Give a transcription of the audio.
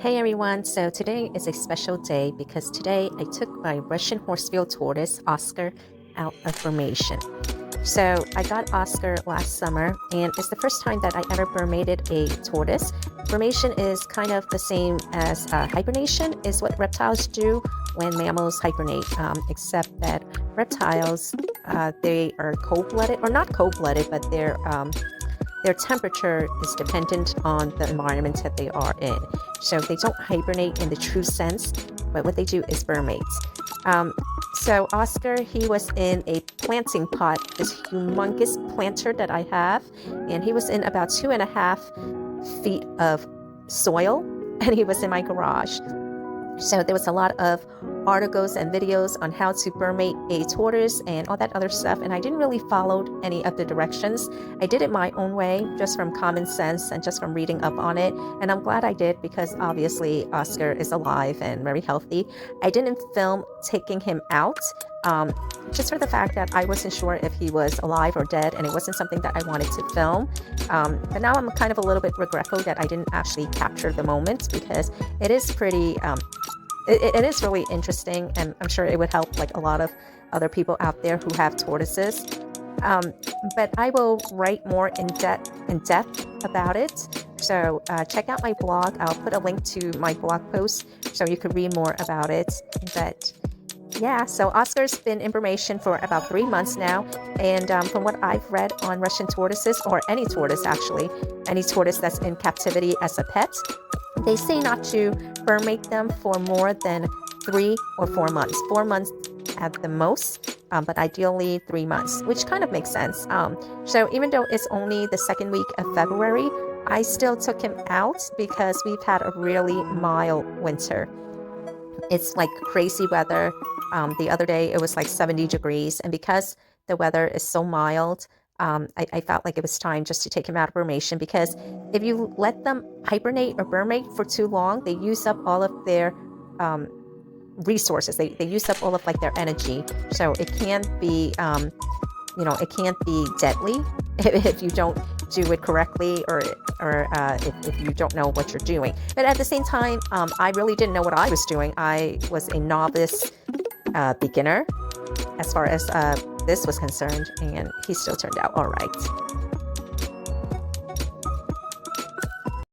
Hey everyone, so today is a special day because today I took my Russian horsefield tortoise, Oscar, out of Brumation. So I got Oscar last summer and it's the first time that I ever burmated a tortoise. Brumation is kind of the same as hibernation, is what reptiles do when mammals hibernate, except that reptiles, they are cold-blooded, or not cold-blooded, but their temperature is dependent on the environment that they are in. So they don't hibernate in the true sense, but what they do is burmate. So Oscar, he was in a planting pot, this humongous planter that I have, and he was in about 2.5 feet of soil, and he was in my garage. So there was a lot of articles and videos on how to burmate a tortoise and all that other stuff, and I didn't really follow any of the directions. I did it my own way, just from common sense and just from reading up on it, and I'm glad I did because obviously Oscar is alive and very healthy. I didn't film taking him out, just for the fact that I wasn't sure if he was alive or dead, and it wasn't something that I wanted to film. But now I'm kind of a little bit regretful that I didn't actually capture the moment, because it is pretty it is really interesting, and I'm sure it would help like a lot of other people out there who have tortoises. But I will write more in depth about it. So check out my blog. I'll put a link to my blog post so you could read more about it. But yeah, so Oscar's been in Brumation for about 3 months now, and from what I've read on Russian tortoises, or any tortoise actually, any tortoise that's in captivity as a pet, they say not to burmate them for more than 3 or 4 months. 4 months at the most, but ideally 3 months, which kind of makes sense. So even though it's only the second week of February, I still took him out because we've had a really mild winter. It's like crazy weather. The other day it was like 70 degrees, and because the weather is so mild, I felt like it was time just to take him out of Brumation, because if you let them hibernate or burmate for too long, they use up all of their resources. They use up all of like their energy. So it can be, it can't be deadly if you don't do it correctly, or if you don't know what you're doing. But at the same time, I really didn't know what I was doing. I was a novice beginner as far as this was concerned, and he still turned out all right.